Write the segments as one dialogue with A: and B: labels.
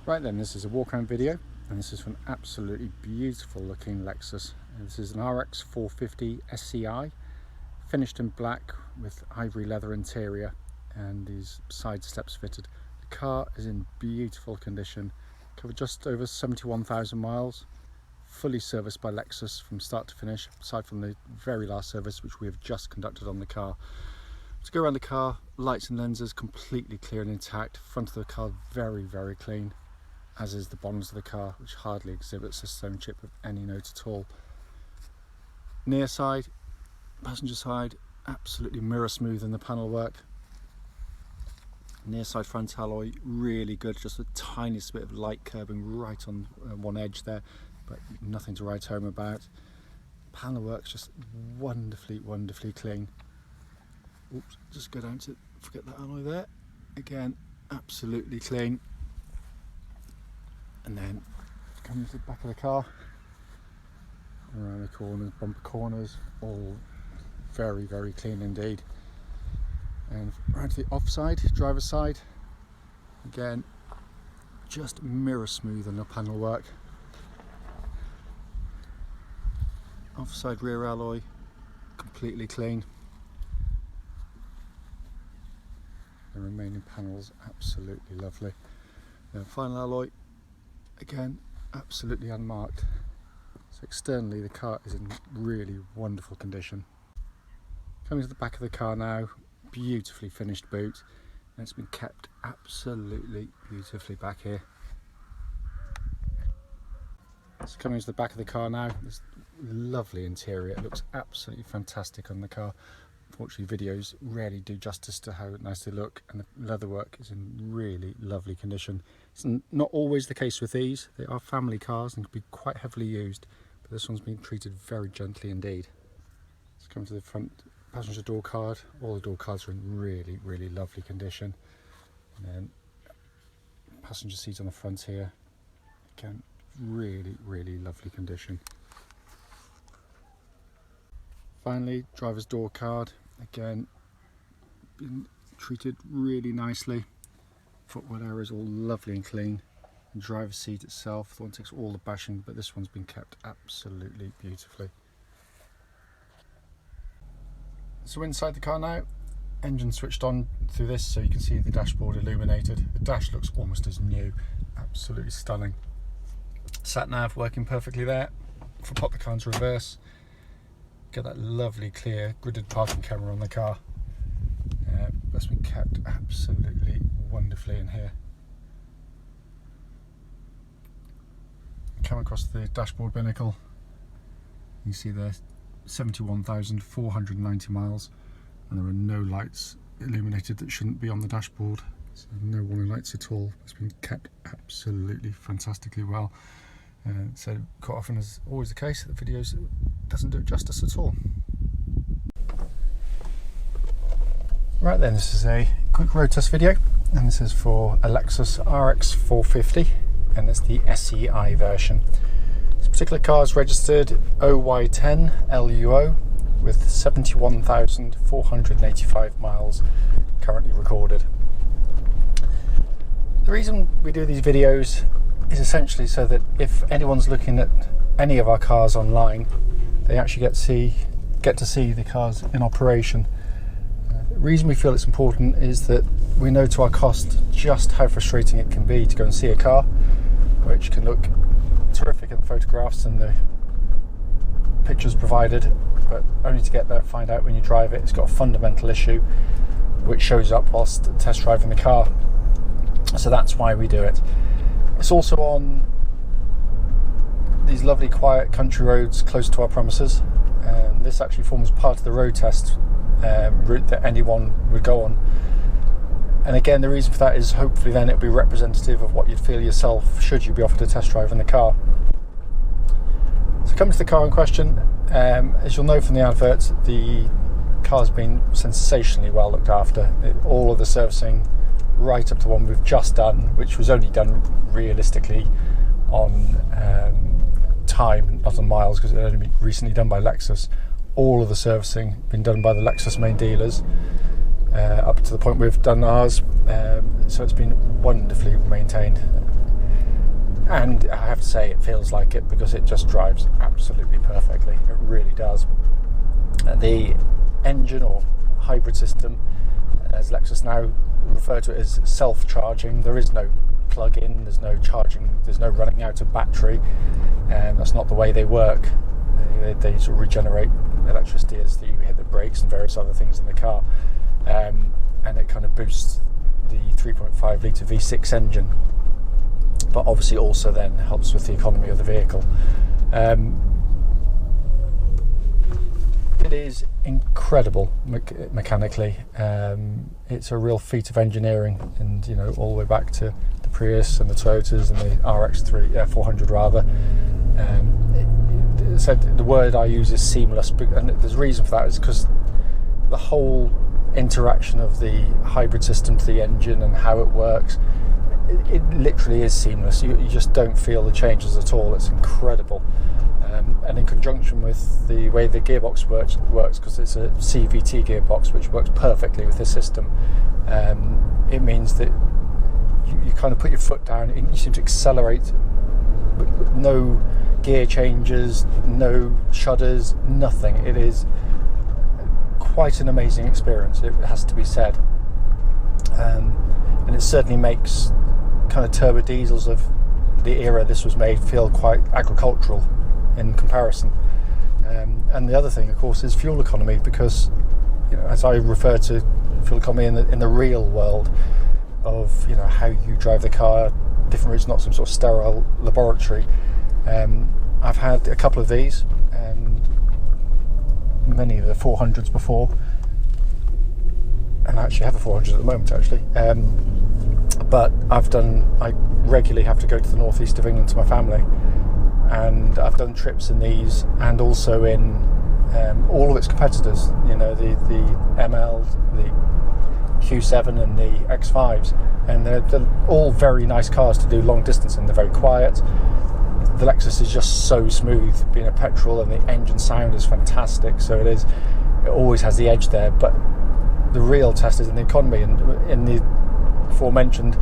A: Right then, this is a walk around video, and this is an absolutely beautiful looking Lexus. And this is an RX 450 SCI, finished in black with ivory leather interior and these side steps fitted. The car is in beautiful condition, covered just over 71,000 miles, fully serviced by Lexus from start to finish, aside from the very last service which we have just conducted on the car. To go around the car, lights and lenses completely clear and intact, front of the car very clean, as is the bonnet of the car, which hardly exhibits a stone chip of any note at all. Near side, passenger side, absolutely mirror smooth in the panel work. Near side front alloy, really good, just the tiniest bit of light curbing right on one edge there, but nothing to write home about. Panel work's just wonderfully clean. Oops, just go down to forget that alloy there. Again, absolutely clean. And then come to the back of the car, around the corners, bumper corners, all very clean indeed. And right to the offside, driver's side, again, just mirror smooth on the panel work. Offside rear alloy, completely clean. The remaining panels, absolutely lovely. The final alloy, again, absolutely unmarked. So externally the car is in really wonderful condition. Coming to the back of the car now, beautifully finished boot, and it's been kept absolutely beautifully back here. So coming to the back of the car now, this lovely interior, it looks absolutely fantastic on the car. Unfortunately, videos rarely do justice to how nice they look, and the leatherwork is in really lovely condition. It's not always the case with these. They are family cars and can be quite heavily used, but this one's been treated very gently indeed. Let's come to the front passenger door card. All the door cards are in really lovely condition. And then passenger seat on the front here, again, really lovely condition. Finally, driver's door card, again, been treated really nicely. Footwell area is all lovely and clean. The driver's seat itself, the one takes all the bashing, but this one's been kept absolutely beautifully. So inside the car now, engine switched on through this, so you can see the dashboard illuminated. The dash looks almost as new, absolutely stunning. Sat nav working perfectly there. If I pop the car into reverse, get that lovely clear gridded parking camera on the car. That's been kept absolutely wonderfully in here. Come across the dashboard binnacle, you see there 71,490 miles, and there are no lights illuminated that shouldn't be on the dashboard, so no warning lights at all. It's been kept absolutely fantastically well. So quite often, as always the case, the videos doesn't do it justice at all. Right then, this is a quick road test video, and this is for a Lexus RX 450, and it's the SCI version. This particular car is registered OY10LUO with 71,485 miles currently recorded. The reason we do these videos is essentially so that if anyone's looking at any of our cars online, they actually get to see the cars in operation. The reason we feel it's important is that we know to our cost just how frustrating it can be to go and see a car which can look terrific in the photographs and the pictures provided, but only to get there and find out when you drive it it's got a fundamental issue which shows up whilst test driving the car. So that's why we do it. It's also on these lovely quiet country roads close to our premises, and this actually forms part of the road test route that anyone would go on. And again, the reason for that is hopefully then it'll be representative of what you'd feel yourself should you be offered a test drive in the car. So coming to the car in question, as you'll know from the advert, the car's been sensationally well looked after. All of the servicing right up to the one we've just done, which was only done realistically on time, not on miles, because it had only been recently done by Lexus. All of the servicing been done by the Lexus main dealers, up to the point we've done ours, so it's been wonderfully maintained. and I have to say it feels like it, because it just drives absolutely perfectly. It really does. The engine or hybrid system, as Lexus now refer to it, as self-charging. There is no plug-in, there's no charging, there's no running out of battery. That's not the way they work. They sort of regenerate electricity as you hit the brakes and various other things in the car, and it kind of boosts the 3.5 litre V6 engine, but obviously also then helps with the economy of the vehicle. It is incredible mechanically. It's a real feat of engineering, and all the way back to the Prius and the Toyotas and the RX 400 rather. The word I use is seamless, and there's a reason for that. Is because the whole interaction of the hybrid system to the engine and how it works, it literally is seamless. You just don't feel the changes at all. It's incredible. And in conjunction with the way the gearbox works, because it's a CVT gearbox which works perfectly with this system, it means that you kind of put your foot down and you seem to accelerate. No gear changes, no shudders, nothing. It is quite an amazing experience, it has to be said. And it certainly makes kind of turbo diesels of the era this was made feel quite agricultural in comparison. And the other thing, of course, is fuel economy, because as I refer to fuel economy in the real world of how you drive the car, different routes, not some sort of sterile laboratory. I've had a couple of these and many of the 400s before, and I actually have a 400 at the moment actually. But I regularly have to go to the northeast of England to my family, and I've done trips in these and also in all of its competitors, the ML, the Q7 and the X5s, and they're all very nice cars to do long distance in. They're very quiet. The Lexus is just so smooth, being a petrol, and the engine sound is fantastic, so it always has the edge there. But the real test is in the economy, and in the aforementioned,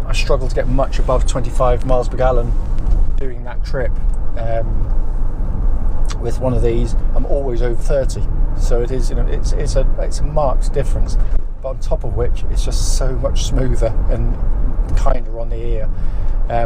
A: I struggle to get much above 25 miles per gallon doing that trip. With one of these, I'm always over 30, so it is, it's a marked difference. But on top of which, it's just so much smoother and kinder on the ear.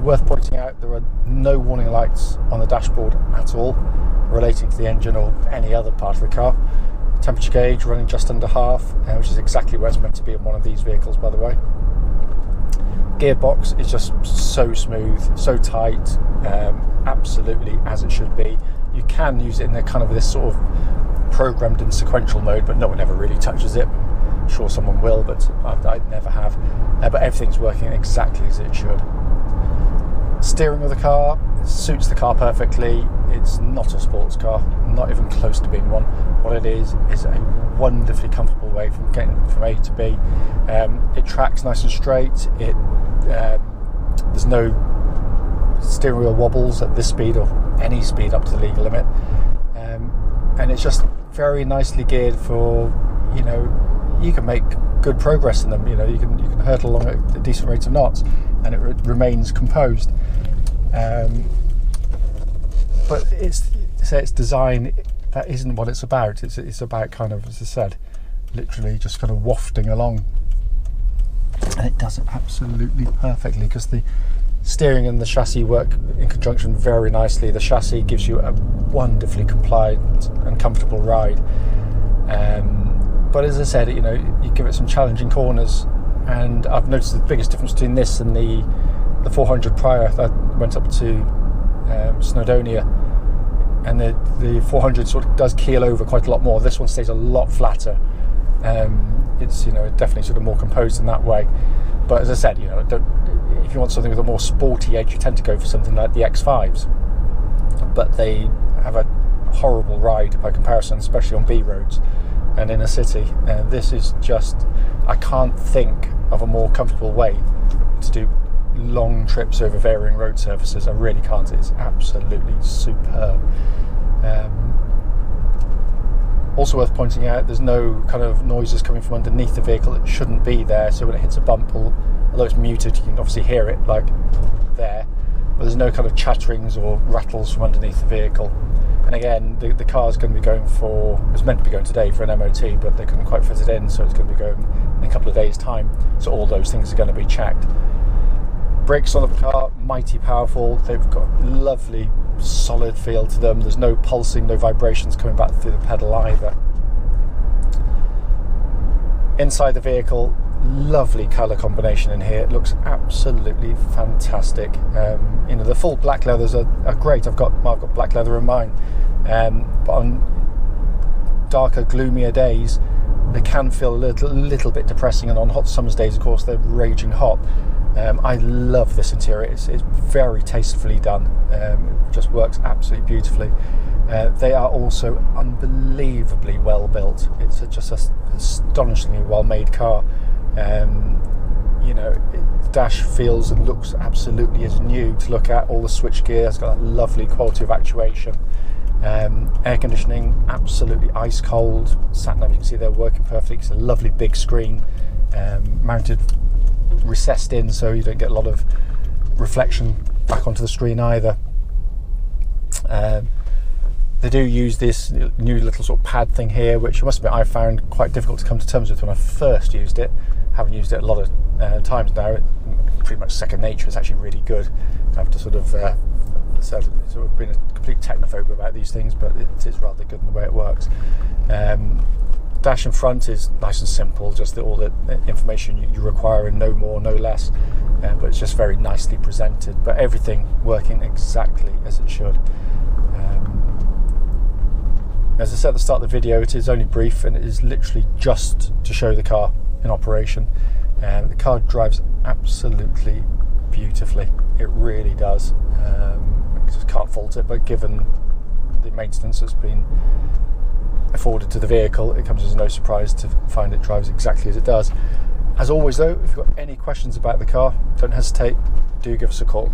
A: Worth pointing out, there are no warning lights on the dashboard at all relating to the engine or any other part of the car. Temperature gauge running just under half, which is exactly where it's meant to be in one of these vehicles, by the way. Gearbox is just so smooth, so tight, absolutely as it should be. You can use it in this sort of programmed in sequential mode, but no one ever really touches it. I'm sure someone will, but I never have. But everything's working exactly as it should. Steering of the car suits the car perfectly. It's not a sports car, not even close to being one. What it is a wonderfully comfortable way from getting from A to B. It tracks nice and straight. There's no steering wheel wobbles at this speed or any speed up to the legal limit, and it's just very nicely geared for, you can make good progress in them. You can hurtle along at a decent rate of knots and it remains composed. But it's design, that isn't what it's about. It's about kind of, as I said, literally just kind of wafting along, and it does it absolutely perfectly, because the steering and the chassis work in conjunction very nicely. The chassis gives you a wonderfully compliant and comfortable ride, but as I said, you give it some challenging corners, and I've noticed the biggest difference between this and the 400 prior that went up to Snowdonia, and the 400 sort of does keel over quite a lot more. This one stays a lot flatter. It's definitely sort of more composed in that way. But as I said, if you want something with a more sporty edge, you tend to go for something like the X5s. But they have a horrible ride by comparison, especially on B roads and in a city. This is just, I can't think of a more comfortable way to do long trips over varying road surfaces. I really can't. It's absolutely superb. Also worth pointing out, there's no kind of noises coming from underneath the vehicle that shouldn't be there, so when it hits a bump, although it's muted, you can obviously hear it like there. but there's no kind of chatterings or rattles from underneath the vehicle. And again, the car's going to be going for, it was meant to be going today for an MOT, but they couldn't quite fit it in, so it's going to be going in a couple of days' time. So all those things are going to be checked. Brakes on the car, mighty powerful. They've got lovely, solid feel to them. There's no pulsing, no vibrations coming back through the pedal either. Inside the vehicle, lovely colour combination in here. It looks absolutely fantastic. The full black leathers are great. I've got black leather in mine, but on darker, gloomier days they can feel a little bit depressing, and on hot summer's days, of course, they're raging hot. I love this interior. It's very tastefully done. It just works absolutely beautifully. They are also unbelievably well built. It's just an astonishingly well made car. The dash feels and looks absolutely as new to look at. All the switch gear has got that lovely quality of actuation. Air conditioning, absolutely ice cold. Sat nav, you can see they're working perfectly. It's a lovely big screen, mounted, recessed in, so you don't get a lot of reflection back onto the screen either. They do use this new little sort of pad thing here, which I must admit I found quite difficult to come to terms with when I first used it. Haven't used it a lot of times now. It's pretty much second nature. It's actually really good. I have to sort of been a complete technophobe about these things, but it is rather good in the way it works. Dash in front is nice and simple, just all the information you require and no more, no less. But it's just very nicely presented. But everything working exactly as it should. As I said at the start of the video, it is only brief and it is literally just to show the car in operation. The car drives absolutely beautifully. It really does. I just can't fault it, but given the maintenance that's been afforded to the vehicle, it comes as no surprise to find it drives exactly as it does. As always though, if you've got any questions about the car, don't hesitate, do give us a call.